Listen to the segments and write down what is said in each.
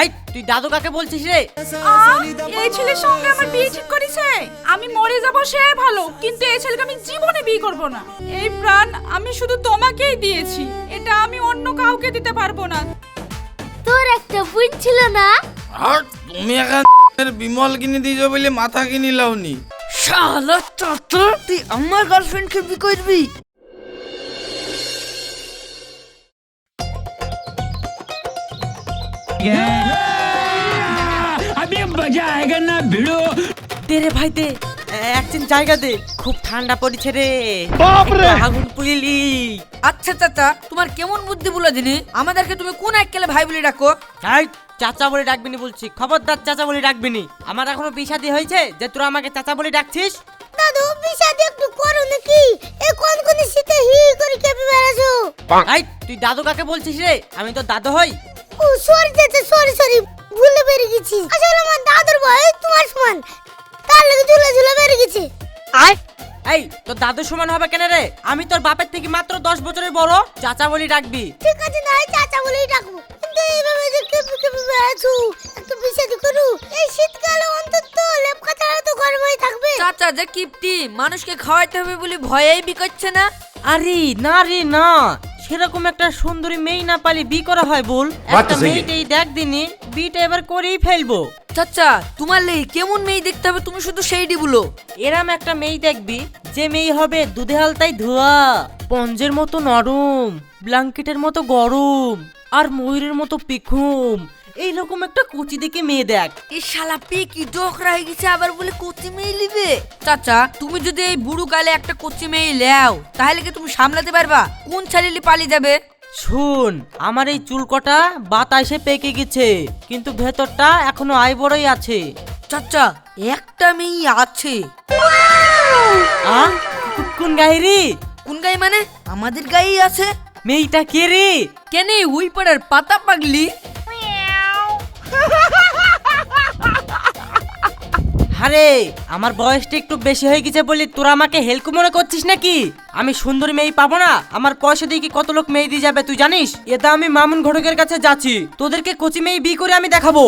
এই তুই দাদু কাকে বলছিস রে? এই ছেলের সঙ্গে আমার বিয়ে ঠিক করেছে। আমি মরে যাব সে ভালো, কিন্তু এই ছেলেকে আমি জীবনে বিয়ে করব না। এই প্রাণ আমি শুধু তোমাকেই দিয়েছি, এটা আমি অন্য কাউকে দিতে পারবো না। তোর একটা বোন ছিল না? আর তুমি এখন বিমল কিনে দিয়েছো বলে মাথা কিনে লাওনি। শালা চাচা, তুই আমার গার্লফ্রেন্ডকে বিয়ে করবি? अभी मजा आएगा ना भिड़ो। দে রে ভাই দে, একদিন জায়গা দে, খুব ঠান্ডা পড়েছে রে। আগুন পুড়িলি। আচ্ছা চাচা, তোমার কেমন বুদ্ধি বলে দিনি? আমাদেরকে তুমি কোন এককেলে ভাই বলে ডাকো? এই চাচা বলে ডাকবিনি বলছি, খবরদার চাচা বলে ডাকবিনি। আমার এখনো বিয়ে হয়েছে যে তোরা আমাকে চাচা বলে ডাকছিস? দাদু বিশাদ একটু করো নাকি? এ কোন কোন শীতে হি করে কেঁপে বেড়াছো? এই তুই দাদু কাকে বলছিস রে? আমি তো দাদু হই। ও সরি চাচা, সরি ভুলে বেরিয়ে গেছি। আসলে আমার দাদুর বয়স তোমার সমান, তার লাগে ঝুলা বেরিয়ে গেছে। এই তোর দাদুর সমান হবে কেন রে? আমি তোর বাপের থেকে মাত্র 10 বছরের বড়। চাচা বলি ডাকবি। ঠিক আছে, না চাচা বলেই ডাকবো, কিন্তু এইভাবে যে কেঁপে বেড়াছো একটু বিশাদ করো। এই শীতকালে অন্তত লেপ কাটারা তো গরম হয়ে থাকবে। চাচা যে কিপটি, মানুষকে খাওয়াইতে হবে বলে ভয়েই বিকচ্ছে না। আরে না রে না, সেরকম একটা সুন্দরী মেয়ে না পালি বি করা হয় বল? একটা মেয়েটাই দেখ দিনি, বিটা এবার করেই ফেলবো। চাচা তোমার লেই কেমন মেয়ে দেখতে হবে তুমি শুধু সেইটি বলো। এরাম একটা মেয়ে দেখবি যে মেয়ে হবে দুধে হালতাই ধোয়া, পঞ্জের মতো নরম, ব্ল্যাঙ্কেটের মতো গরম, আর ময়ূরের মতো পিখুম। এইরকম একটা কুচি দেখে মেয়ে দেখ। এই শালা কি ডোকরা হয়ে গেছে, আবার বলে কচি মেয়ে লিবে? চাচা তুমি যদি এই বুড়ো কালে একটা কচি মেয়ে লেও, তাহলে কি তুমি সামলাতে পারবা? কোন ছেলেলি পালিয়ে যাবে? শুন, আমার এই চুলকটা বাতাসে পেকে গেছে, কিন্তু ভেতরটা এখনো আইবড়ই আছে। চাচা একটা মেয়ে আছে। আ কোন গাইরি? কোন গায়ে মানে? আমাদের গায়েই আছে। মেয়েটা কে রে? কেন ওই পাড়ার পাতা পাগলি? আরে আমার বয়সটা একটু বেশি হয়ে গেছে বলি তোরা আমাকে হেলকু মনে করছিস নাকি? আমি সুন্দরী মেয়ে পাবো না? আমার পয়সা দিয়ে কি কত লোক মেয়ে দিয়ে যাবে তুই জানিস? এটা আমি মামুন ঘটকের কাছে যাচ্ছি, তোদেরকে কচি মেয়ে বিয়ে করে আমি দেখাবো।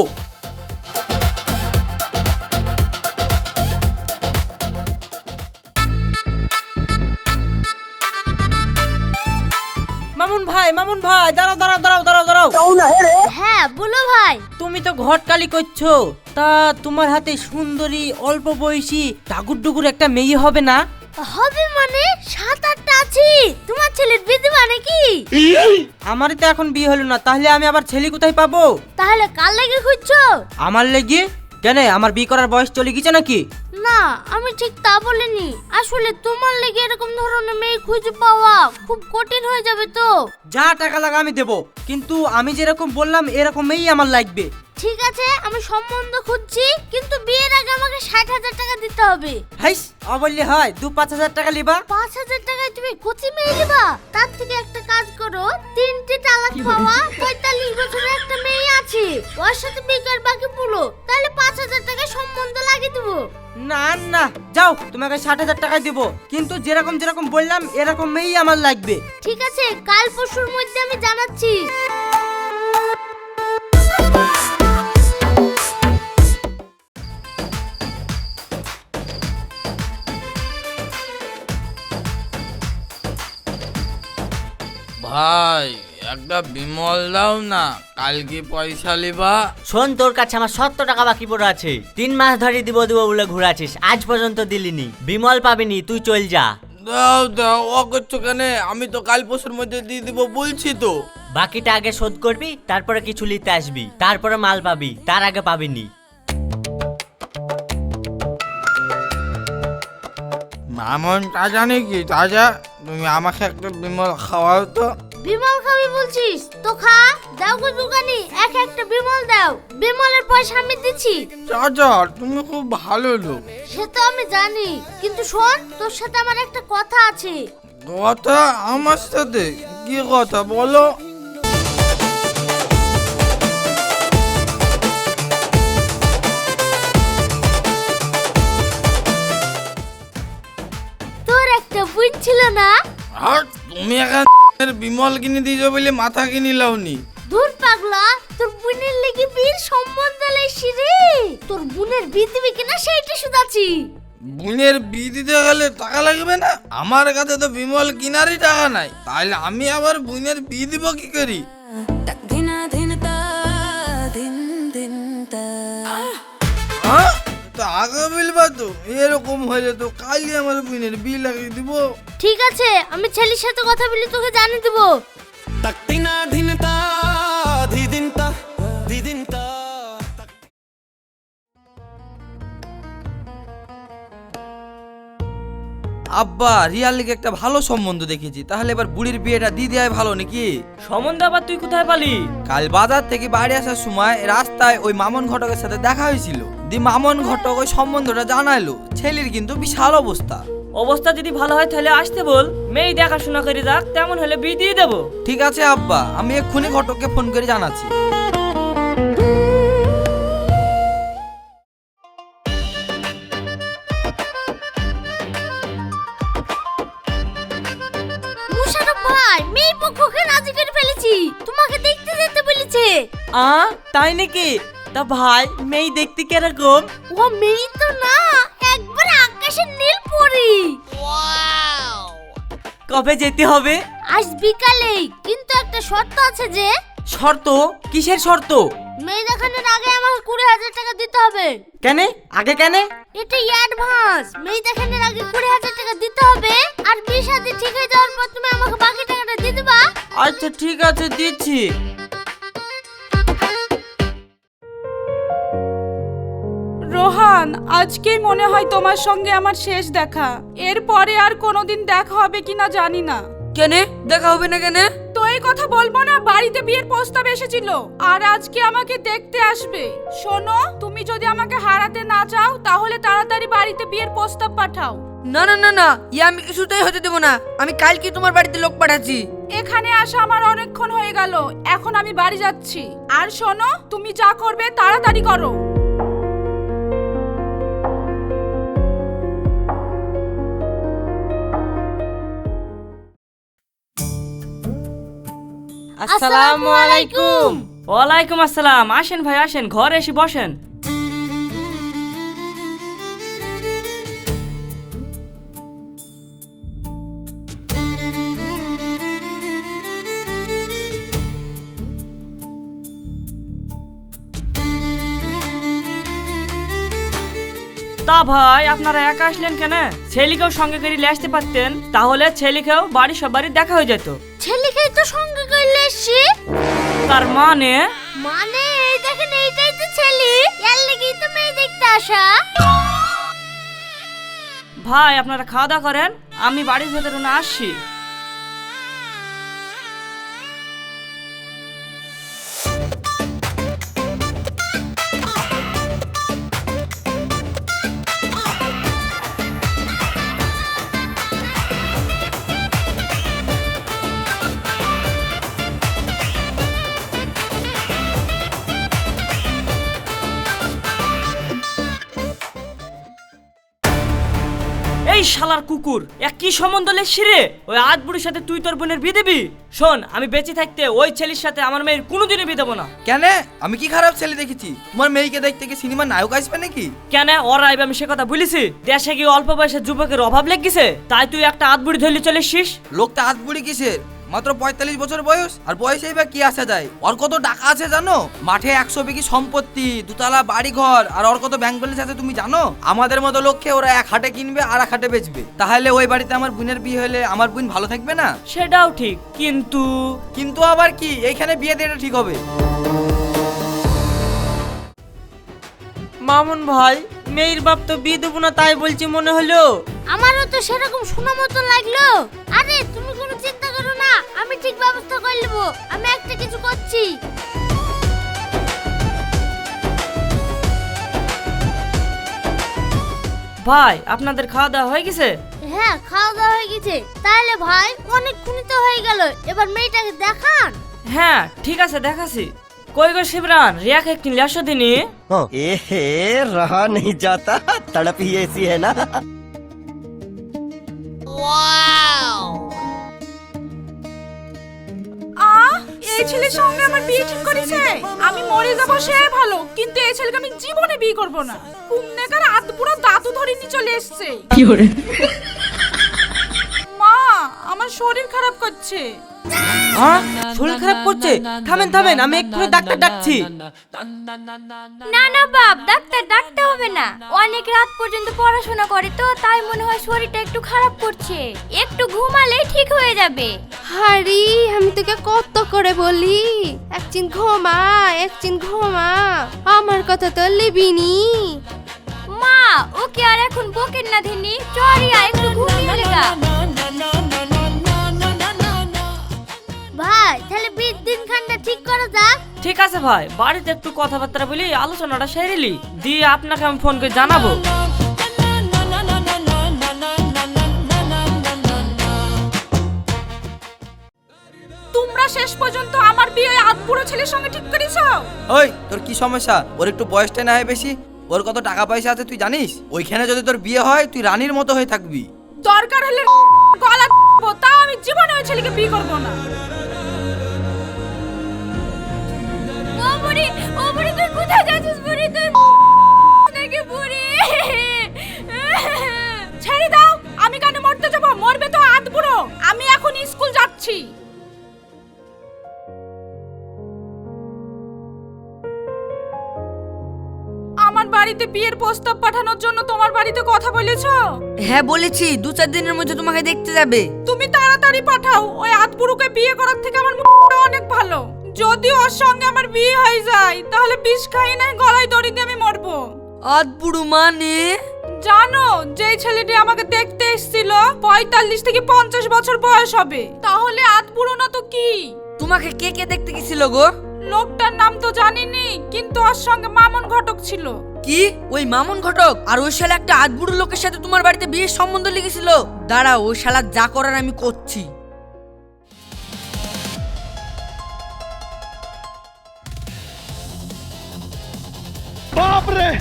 মামুন ভাই দাঁড়াও। হ্যাঁ বলো ভাই। তুমি তো ঘটকালি করছো, তা তোমার হাতে সুন্দরী অল্প বয়সী টাগুর ডুগুর একটা মেয়ে হবে না? হবে মানে 7-8টা আছে। তোমার ছেলের বিয়ে মানে কি? আমারই তো এখন বিয়ে হলো না, তাহলে আমি আবার ছেলে কোথায় পাবো? তাহলে কার লাগে খুঁজছো? আমার লেগে কেন? আমার বিয়ে করার বয়স চলে গেছে নাকি? না আমি ঠিক তা বলিনি, আসলে তোমার লেগে এরকম ধরনের মেয়ে খুঁজে পাওয়া খুব কঠিন হয়ে যাবে তো। যা টাকা লাগা আমি দেবো, কিন্তু আমি যেরকম বললাম এরকম মেয়েই আমার লাগবে। ঠিক আছে, আমি সম্বন্ধ খুঁজছি, কিন্তু বিয়ের আগে আমাকে 60,000 টাকা দিতে হবে। হাইস অবল্লি হয় 2-5 হাজার টাকা লিবা। 5,000 টাকায় তুমি কোচি মেয়ে দিবা? তার থেকে একটা কাজ করো, 3টে তালাক পাওয়া 45 বছরের একটা মেয়ে আছে, ওর সাথে বিয়ে কর বাকি পুরো, তাহলে 5,000 টাকা সম্বন্ধ লাগিয়ে দেবো। না যাও, তোমাকে 60,000 টাকা দিব, কিন্তু যেরকম বললাম এরকম মেয়েই আমার লাগবে। ঠিক আছে, কাল পরশুর মধ্যে আমি জানাচ্ছি। ভাই একটা বিমল দাও না, কালকে পয়সা লিবা। শোন, তোর কাছে আমার 70 টাকা বাকি পড়ে আছে। 3 মাস ধরে দিব বলে ঘুরাছিস, আজ পর্যন্ত দিলিনি। বিমল পাবিনি, তুই চল যা। দাও ও করছো কেন? আমি তো কাল পরশুর মধ্যে দিয়ে দিব বলছি তো। বাকিটা আগে শোধ করবি, তারপরে কিছু নিতে আসবি, তারপরে মাল পাবি, তার আগে পাবিনি। মামন তাজা নাকি? তাজা তুমি আমাকে একটা বিমল খাওয়াও তো। বিমল খাবি বলছিস তো খা, দাও গো দোকানি একটা বিমল দাও, বিমলের পয়সা আমি দিচ্ছি। চাচা তুমি খুব ভালো লোক। সে তো আমি জানি, কিন্তু শোন, তোর সাথে আমার একটা কথা আছে। কথা? আমার সাথে কি কথা বলো? তোর একটা বোন ছিল না? আর তুমি এখন বিমল কিনে দিয়েছো বলে মাথা কিনে লাওনি। দূর পাগলা, তোর বোনের লেগে বিয়ের সম্বন্ধ লেছি রে। তোর বোনের বিয়ে দিবি কিনা সেইটা শুধাচ্ছি। বোনের বিয়ে দিতে গেলে টাকা লাগবে না? আমার কাছে তো বিমল কিনারই টাকা নাই, তাহলে আমি আবার বোনের বিয়ে দিব কি করি? হ্যাঁ? তো আগে বলবা তো, এরকম হলে তো কালই আমার বোনের বিয়ে লাগিয়ে দিব। ঠিক আছে, আমি ছেলের সাথে কথা বলে তোকে জানিয়ে দেবো। আব্বা, রিয়ার লিগে একটা ভালো সম্বন্ধ দেখেছি, তাহলে এবার বুড়ির বিয়েটা দিয়ে দেওয়াই ভালো নাকি? সম্বন্ধ আবার তুই কোথায় পালি? কাল বাজার থেকে বাড়ি আসার সময় রাস্তায় ওই মামন ঘটকের সাথে দেখা হয়েছিল। মামন ঘটক ওই সম্বন্ধটা জানাইলো। ছেলের কিন্তু বিশাল অবস্থা। অবস্থা যদি ভালো হয় তাহলে আসতে বল, মেয়ে দেখাশোনা করে যাক, তেমন হলে বিয়ে দিয়ে দেবো। ঠিক আছে আব্বা, আমি এক্ষুনি ঘটককে ফোন করে জানাচ্ছি। মুশারফ ভাই, মেয়ে পক্ষকে রাজি করে ফেলেছি, তোমাকে দেখতে যেতে বলেছে। তাই নাকি? তা ভাই, মেয়ে দেখতে কিরকম? ও মেয়ে তো না, একবার আকাশের নীল পরি। কবে যেতে হবে? আজ বিকালেই, কিন্তু একটা শর্ত আছে যে। শর্ত? কিসের শর্ত? মেয়ে দেখানোর আগে আমাকে 20,000 টাকা দিতে হবে। কেন? আগে কেন? এটা অ্যাডভান্স। মেয়ে দেখানোর আগে 20,000 টাকা দিতে হবে, আর বিয়ে শাদী ঠিক হয়ে যাওয়ার পর তুমি আমাকে বাকি টাকাটা দিয়ে দেবা। আচ্ছা ঠিক আছে, দিচ্ছি। রোহান, আজকেই মনে হয় তোমার সঙ্গে আমার শেষ দেখা। এরপরে আর কোনোদিন দেখা হবে কিনা জানি না। কেনে দেখা হবে না কেনে? তো এই কথা বলবো না, বাড়িতে বিয়ের প্রস্তাব এসেছিল আর আজকে আমাকে দেখতে আসবে। শোনো, তুমি যদি আমাকে হারাতে না চাও তাহলে তাড়াতাড়ি বাড়িতে বিয়ের প্রস্তাব পাঠাও। না না না না, ইয়ে আমি কিছুতেই হতে দেবো না। আমি কালকে তোমার বাড়িতে লোক পাঠাচ্ছি। এখানে আসা আমার অনেকক্ষণ হয়ে গেল, এখন আমি বাড়ি যাচ্ছি। আর শোনো, তুমি যা করবে তাড়াতাড়ি করো। আসসালামু আলাইকুম। ওয়ালাইকুম আসসালাম। আসেন ভাই আসেন, ঘরে এসে বসেন। তা ভাই, আপনারা একা আসলেন কেন? ছেলেকেও সঙ্গে করে নিয়ে আসতে পারতেন, তাহলে ছেলেকেও বাড়ির সবারই দেখা হয়ে যেত। ছেলেকেই তো সঙ্গে করে এসেছি। তার মানে? মানে এই দেখেন, এইটাই তো ছেলে, এর লাগেই তো মেয়ে দেখতে আসা। ভাই, আপনারা খাওয়া দাওয়া করেন, আমি বাড়ির ভেতরে না আসছি। এই শালার কুকুর, এক কি সম্বন্ধ লেছি রে? ওই আজ বুড়ির সাথে তুই তোর বোনের বিয়ে দিবি? শোন, আমি বেঁচে থাকতে ওই ছেলের সাথে আমার মেয়ের কোনোদিনই বিয়ে দেবো না। কেন? আমি কি খারাপ ছেলে দেখেছি? তোমার মেয়েকে দেখতে কি সিনেমার নায়ক আসবে নাকি? কেন ওরা আইবে? আমি সে কথা বলেছি? দেশে কি অল্প বয়সের যুবকের অভাব লেগেছে তাই তুই একটা আধ বুড়ি ধরলি চলে এসছিস? লোকটা হাত বুড়ি কিসের? মাত্র 45 বছর বয়স, আর বয়সেই বা কি আসা যায়? ওর কত টাকা আছে জানো? মাঠে 100 বিঘি সম্পত্তি, দুতলা বাড়ি ঘর, আর ওর কত ব্যাংক ব্যালেন্স আছে তুমি জানো? আমাদের মতো লোককে ওরা এক হাটে কিনবে আর এক হাটে বেচবে। তাহলে ওই বাড়িতে আমার বোনের বিয়ে হলে আমার বোন ভালো থাকবে না? সেটাও ঠিক, কিন্তু কিন্তু আবার কি, এইখানে বিয়ে দেওয়াটা ঠিক হবে? মামুন ভাই, মেয়ের বাপ তো বিয়ে দেবো না তাই বলছি মনে হলো। আমারও তো সেরকম শোনা মতো লাগলো। আরে তুমি কোনো চিন্তা করো না, আমি ঠিক ব্যবস্থা করে নেবো। আমি একটা কিছু করছি। ভাই, আপনাদের খাওয়া দাওয়া হয়ে গেছে? হ্যাঁ, খাওয়া দাওয়া হয়ে গেছে। তাহলে ভাই, অনেকক্ষণই তো হয়ে গেল, এবার মেয়েটাকে দেখান। হ্যাঁ ঠিক আছে, দেখাছি। কই গো শিবরান, রিয়াকে একটু লেসো দিনি। ए रहा नहीं जाता, तड़प ही ऐसी है ना। আহ, এই ছেলের সঙ্গে আমার বিয়ে ঠিক করেছে। আমি মরে যাব সে ভালো, কিন্তু এই ছেলেকে আমি জীবনে বিয়ে করব না। কুমনেকার হাত পুরো দাঁতু ধরে নিয়ে চলে এসেছে। মা, আমার শরীর খারাপ করছে। হ্যাঁ, শরীর খারাপ করছে? থামেন থামেন, আমি এক্ষুনি ডাক্তার ডাকছি। না না বাপ, ডাক্তার ডাকতে হবে না। অনেক রাত পর্যন্ত পড়াশোনা করে তো, তাই মনে হয় শরীরটা একটু খারাপ করছে। একটু ঘুমালেই ঠিক হয়ে যাবে। হারি, আমি তোকে কত করে বলি একদিন ঘুমা, আমার কথা তো লিবিনি। মা, ওকে আর এখন বকেন না ধিনি, চরিয়া একটু ঘুমিয়ে লেগা। ভাই, তাহলে বিয়ের দিনখানটা ঠিক করা যাক। ঠিক আছে ভাই, বাড়িতে একটু কথাবার্তা বলি, আলোচনাটা সেরেলি দিয়ে আপনাকে আমি ফোন করে জানাবো। তোমরা শেষ পর্যন্ত আমার বিয়ে ওই আধবুড়ো ছেলের সঙ্গে ঠিক করেছো? ওই তোর কি সমস্যা? ওর একটু বয়সটা না হয় বেশি, ওর কত টাকা পয়সা আছে তুই জানিস? ওইখানে যদি তোর বিয়ে হয় তুই রানীর মতো হয়ে থাকবি। দরকার হলে গলা তা আমি জীবনে ওই ছেলেকে বিয়ে করব না। ও বুড়ি তুই কোথায় যাচ্ছিস? বুড়ি তুই নাকি বুড়ি? ছেড়ে দাও, আমি কেন মরতে যাব? মরবে তো আধবুড়ো। আমি এখন স্কুল যাচ্ছি। আমার বাড়িতে বিয়ের প্রস্তাব পাঠানোর জন্য তোমার বাড়িতে কথা বলেছো? হ্যাঁ বলেছি, 2-4 দিনের মধ্যে তোমাকে দেখতে যাবে। তুমি তাড়াতাড়ি পাঠাও। ওই আধবুড়োকে বিয়ে করার থেকে আমার মুখটা অনেক ভালো। যদি ওর সঙ্গে আমার বিয়ে হয়ে যায় তাহলে বিষ খাই নাই গলায় দড়ি দিয়ে আমি মরবো। আদপুরু মানে? জানো, যে ছেলেটি আমাকে দেখতে এসেছিল 45 থেকে 50 বছর বয়স হবে। তাহলে আধবুড়ো না তো কি? তোমাকে কে কে দেখতে গেছিল গো? লোকটার নাম তো জানিনি, কিন্তু ওর সঙ্গে মামুন ঘটক ছিল। কি ওই মামুন ঘটক? আর ওই শালা একটা আদবুড়ো লোকের সাথে তোমার বাড়িতে বিয়ের সম্বন্ধ লিখেছিল? দাঁড়া, ওই শালা যা করার আমি করছি।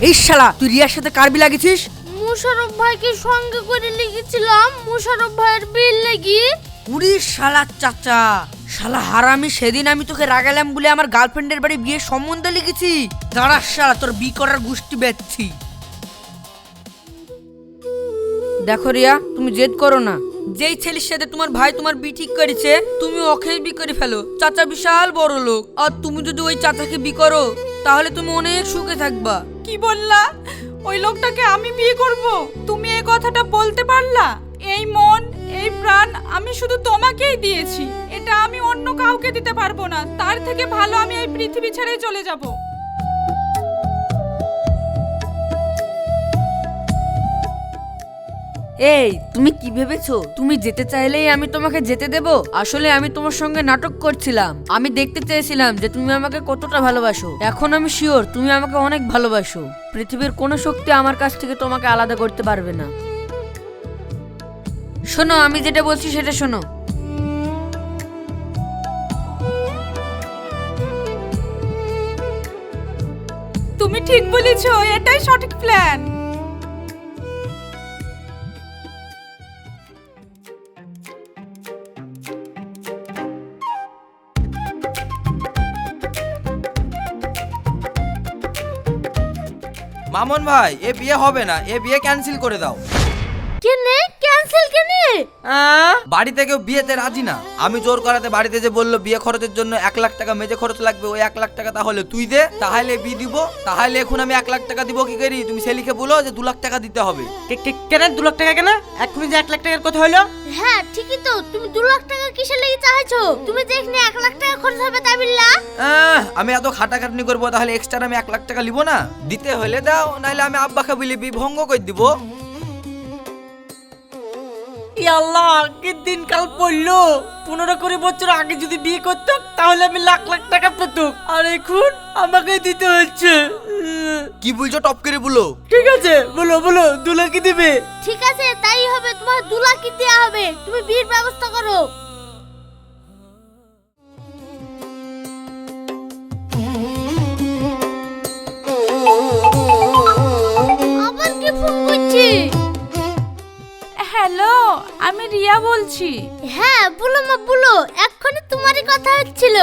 এই শালা, তুই রিয়ার সাথে কার বিয়ে লাগেছিস? মুশারফ ভাইকে সঙ্গে করে লিখেছিলাম, মুশারফ ভাইয়ের বিল লাগি। উড়ি শালা চাচা, শালা হারামি, সেদিন আমি তোকে রাগালাম বলে আমার গার্লফ্রেন্ডের বাড়ি বিয়ের সম্বন্ধ লিখেছি। দাঁড়া শালা, তোর বিয়ে করার গোষ্ঠী বেচছি। দেখো রিয়া, তুমি জেদ করো না। যেই ছেলের সাথে তোমার ভাই তোমার বিয়ে ঠিক করেছে, তুমি ওকে বিয়ে করে ফেলো। চাচা বিশাল বড় লোক, আর তুমি যদি ওই চাচাকে বিয়ে করো তাহলে তুমি অনেক সুখে থাকবা। কি বললা? ওই লোকটাকে আমি বিয়ে করব? তুমি এই কথাটা বলতে পারলা? এই মন, এই প্রাণ আমি শুধু তোমাকেই দিয়েছি। এটা আমি অন্য কাউকে দিতে পারবো না। তার থেকে ভালো আমি এই পৃথিবী ছেড়ে চলে যাব। এই তুমি কি ভেবেছো তুমি যেতে চাইলেই আমি তোমাকে যেতে দেব? আসলে আমি তোমার সঙ্গে নাটক করছিলাম। আমি দেখতে চেয়েছিলাম যে তুমি আমাকে কতটা ভালোবাসো। এখন আমি শিওর তুমি আমাকে অনেক ভালোবাসো। পৃথিবীর কোনো শক্তি আমার কাছ থেকে তোমাকে আলাদা করতে পারবে না। শোনো, আমি যেটা বলছি সেটা শোনো। তুমি ঠিক বলেছো, এটাই সঠিক প্ল্যান। মামুন ভাই, এ বিয়ে হবে না, এ বিয়ে ক্যান্সেল করে দাও। কেনে ক্যান্সেল কেনে? বাড়িতে কেউ বিয়েতে রাজি না। আমি জোর করাতে বাড়িতে যে বললো বিয়ে খরচের জন্য 1 লাখ টাকা মেজে খরচ লাগবে, ওই 1 লাখ টাকা তাহলে তুই দে, তাহলে বিয়ে দিব। তাহলে এখন আমি 1 লাখ টাকা দিব কি করি? তুমি সেলিকে বলো যে 2 লাখ টাকা দিতে হবে। কেন 2 লাখ টাকা কেন? এক্ষুনি যে 1 লাখ টাকার কথা হলো। হ্যাঁ ঠিকই তো, তুমি 2 লাখ টাকা কিসের লাগি চাইছো? তুমি দেখনি 1 লাখ টাকা খরচ হবে তাই বললা? আমি এত খাটাখাটনি করবো, তাহলে এক্সট্রা আমি 1 লাখ টাকা লিবো না? দিতে হলে দাও, নাইলে আমি আব্বাকে বলি বিভঙ্গ করে দিব। আল্লাহ, কি দিনকাল পড়লো! 15-20 বছর আগে যদি বিয়ে করতাম তাহলে আমি লাখ লাখ টাকা পেতাম, আর এখন আমাকে দিতে হচ্ছে। কি বলছো টপ করে বলো? ঠিক আছে, বলো বলো, 2 লাখ দিবে? ঠিক আছে, তাই হবে। তোমার 2 লাখ দেওয়া হবে। তুমি বিয়ের ব্যবস্থা করো। আবার কি ফোন করছি? হ্যালো, আমি রিয়া বলছি। হ্যাঁ বলো মা বলো, এক্ষুনি তোমারই কথা হচ্ছিল।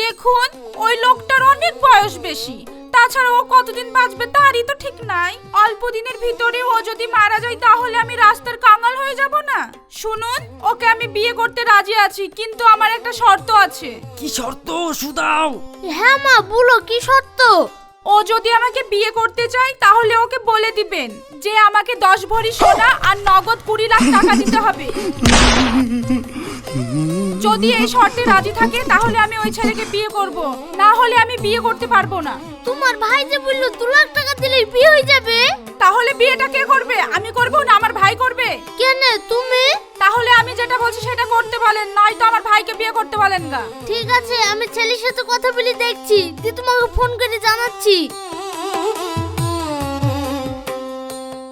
দেখুন ওই লোকটার অনেক বয়স বেশি, তাছাড়া ও কতদিন বাঁচবে তারই তো ঠিক নাই। অল্প দিনের ভিতরে ও যদি মারা যায় তাহলে আমি রাস্তার কাঙাল হয়ে যাব না। শুনুন, ওকে আমি বিয়ে করতে রাজি আছি, কিন্তু আমার একটা শর্ত আছে। কি শর্ত সুদাও? হ্যাঁ মা, বলো কি শর্ত? ও যদি আমাকে বিয়ে করতে চায় তাহলে ওকে বলে দিবেন যে আমাকে 10 ভরি সোনা আর নগদ 20 লাখ টাকা দিতে হবে। যদি এই শর্তে রাজি থাকে তাহলে আমি ওই ছেলেকে বিয়ে করব, না হলে আমি বিয়ে করতে পারবো না। তোমার ভাই যে বললো 2 লাখ টাকা দিলেই বিয়ে হয়ে যাবে। তাহলে বিয়েটা কে করবে? আমি করব না আমার ভাই করবে? কেন তুমি? তাহলে আমি যেটা বলছি সেটা করতে বলেন, নয়তো আমার ভাইকে বিয়ে করতে বলেন গা। ঠিক আছে, আমি ছেলের সাথে কথা বলে দেখছি, দিয়ে তোমাকে ফোন করে জানাচ্ছি।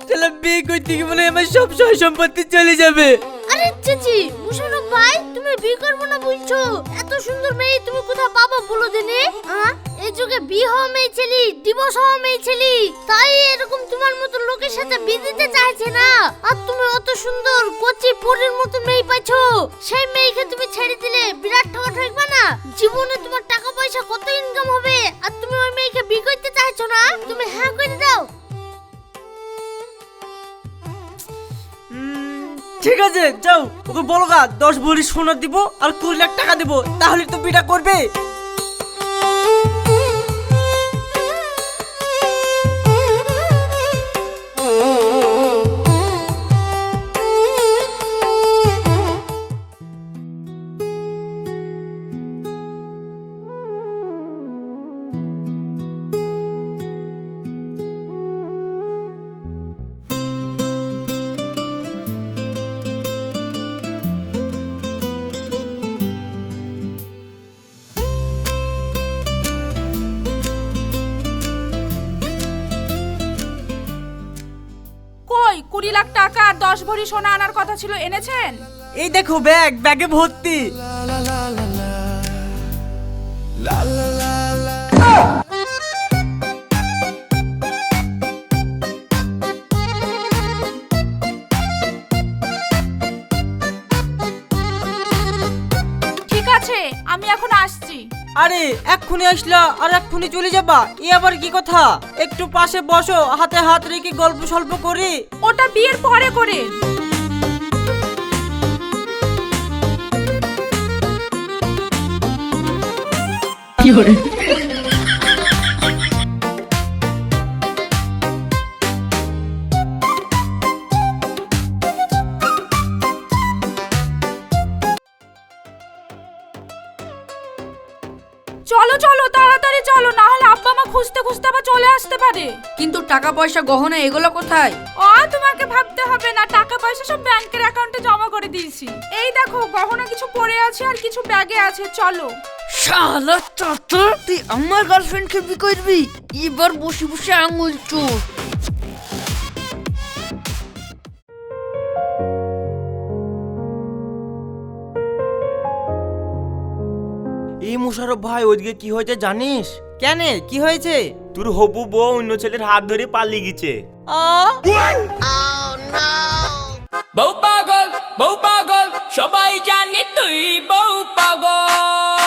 ছেলে বিয়ে করতে গিয়ে মনে হয় আমার সব সয় সম্পত্তি চলে যাবে। আরে চেচি, মুশারফ ভাই, তুমি বিয়ে করবো না বলছো? এত সুন্দর মেয়ে তুমি কোথায় পাবা বলো দিনে? এই যুগে বিয়ে হওয়া মেয়ে ছেলে, ডিভোর্স হওয়া মেয়ে ছেলে, তাই এরকম তোমার মতো লোকের সাথে বিয়ে দিতে চাইছে না। আর তুমি অত সুন্দর কচি পরীর মতো মেয়ে পাইছো, সেই মেয়েকে তুমি ছেড়ে দিলে বিরাট ঠকা ঠকবে না? জীবনে তোমার টাকা পয়সা কত ইনকাম হবে, আর তুমি ওই মেয়েকে বিয়ে করতে চাইছো না? তুমি হ্যাঁ করে দাও। ঠিক আছে যাও, ওকে বলো গা 10 ভরি সোনা দিব আর 20 লাখ টাকা দিব, তাহলে তো বিটা করবে। কই 20 লাখ টাকা আর 10 ভরি সোনা আনার কথা ছিল, এনেছেন? এই দেখো ব্যাগ, ব্যাগে ভর্তি। ঠিক আছে, আমি এখন আসছি। আরে এক্ষুনি আসলা আর এক্ষুনি চলে যাবা, এ আবার কি কথা? একটু পাশে বসো, হাতে হাত রেখে গল্প সল্প করি। ওটা বিয়ের পরে করে। চলো চলো তাড়াতাড়ি চলো, না হলে আব্বা মা খুঁজতে খুঁজতে আবার চলে আসতে পারে। কিন্তু টাকা পয়সা গহনা এগুলো কোথায়? তোমাকে ভাবতে হবে না, টাকা পয়সা সব ব্যাংকের অ্যাকাউন্টে জমা করে দিয়েছি। এই দেখো গহনা কিছু পড়ে আছে আর কিছু ব্যাগে আছে, চলো। শালা চাচা, তুই আমার গার্লফ্রেন্ডকে বিয়ে করবি? এবার বসে বসে আঙুল চোর। এই মোশারফ ভাই, ওইদিকে কি হয়েছে জানিস? কেন, কি হয়েছে? তোর হবু বউ অন্য ছেলের হাত ধরে পালিয়ে গেছে। বউ পাগল সবাই জানে তুই বউ পাগল।